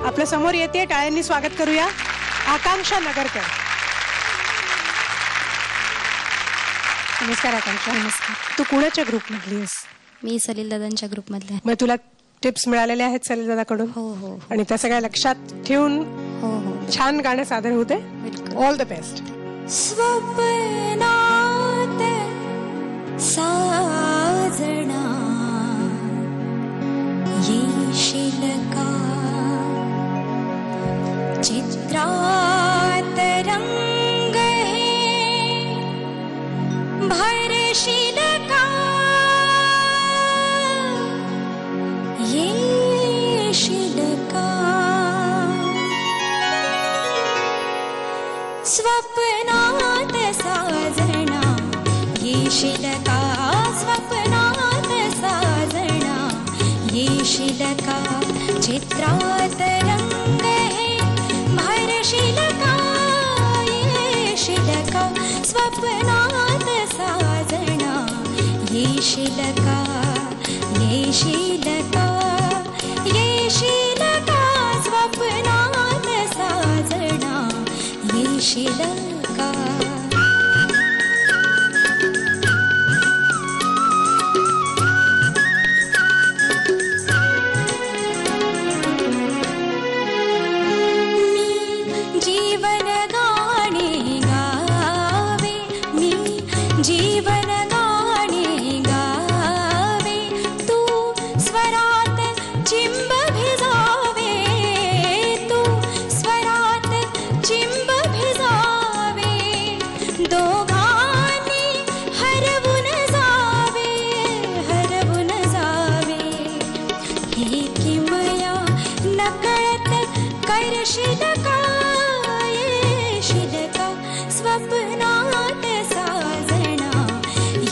आपल्या समोर येते, टाळ्यांनी स्वागत करूया आकांक्षा नगरकर. नमस्कार आकांक्षा. नमस्कार. तू कुणाच्या ग्रुप मधली आहेस? मी सलील दादांच्या ग्रुप मधले. मग तुला टिप्स मिळालेले आहेत सलील दादाकडून? हो हो. आणि त्या सगळ्या लक्षात ठेवून हो हो छान गाणं सादर होते. All the best. स्वप्नात साजना येशील का, चित्रात रंग हे भरशील का, येशील का, स्वप्नात साजना येशील का, स्वप्नात साजना येशील का, चित्रात रंग हे भरशील का, येशील का, स्वप्नात साजना येशील का, येशील का, येशील का, स्वप्नात साजना येशील का.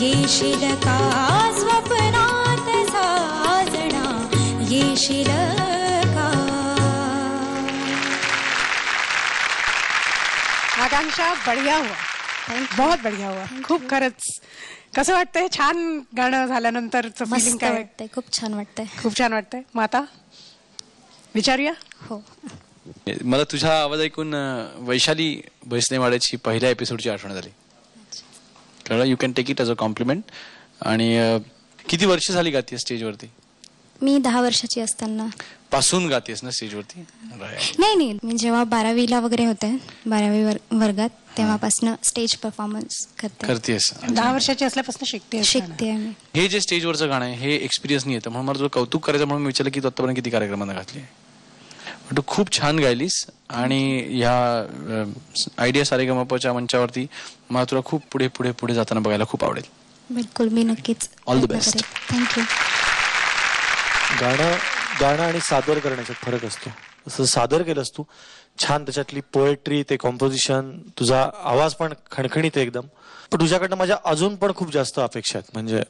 येशील का, स्वप्नात साजना येशील का. आकांक्षा बढ़िया हुआ, बहुत बढ़िया हुआ. खूप खरंच कसं वाटतंय छान गाणं झाल्यानंतरचं फिलिंग काय वाटतंय? खूप छान वाटतंय. खूप छान वाटतंय. मग आता विचारूया. हो. मला तुझा आवाज ऐकून वैशाली भैसनेवाड्याची पहिल्या एपिसोडची आठवण झाली. कळलं? You can take it as a compliment. आणि किती वर्ष झाली गातीस स्टेजवरती? मी 10 वर्षाची असताना पासून गातीस ना स्टेजवरती? नाही नाही, मी जेव्हा 12वीला वगैरे होते, 12वी वर्गात, तेव्हापासून स्टेज परफॉर्मन्स करतेस. 10 वर्षाची असल्यापासून शिकते मी. हे जे स्टेजवरचं गाणं आहे हे एक्सपिरियन्स नाही येतं, म्हणून मला तुला कौतुक करायचं म्हणून मी विचारलं की तू आतापर्यंत किती कार्यक्रमांना घातली. तू खूप छान गायलीस आणि ह्या आयडिया सारेगमपच्या मंचावरती मला तुला खूप पुढे पुढे पुढे जाताना बघायला खूप आवडेल. बिलकुल, मी नक्कीच. All the best. थँक्यू. गाणं आणि सादर करण्याचा फरक असतो. असं सादर केलंस तू छान, त्याच्यातली पोएट्री, ते कॉम्पोजिशन, तुझा आवाज पण खणखणीत एकदम. पण तुझ्याकडनं माझ्या अजून पण खूप जास्त अपेक्षा आहेत, म्हणजे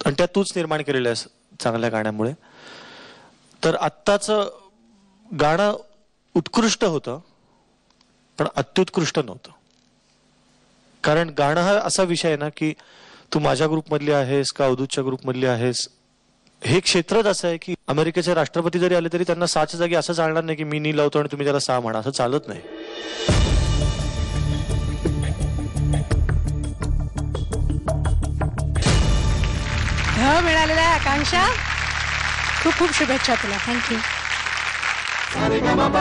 आणि त्या तूच निर्माण केलेल्या आहेस चांगल्या गाण्यामुळे. तर आत्ताचं गाणं उत्कृष्ट होतं पण अत्युत्कृष्ट नव्हतं. कारण गाणं हा असा विषय आहे ना की तू माझ्या ग्रुपमधली आहेस का अवधूतच्या ग्रुपमधली आहेस, हे क्षेत्रच असं आहे की अमेरिकेचे राष्ट्रपती जरी आले तरी त्यांना 6च्या जागी असं चालणार नाही की मी नी लावतो आणि तुम्ही त्याला 6 म्हणा, असं चालत नाही. मिळालेला आहे आकांक्षा. खूप खूप शुभेच्छा तुला. थँक्यू. सारेगमप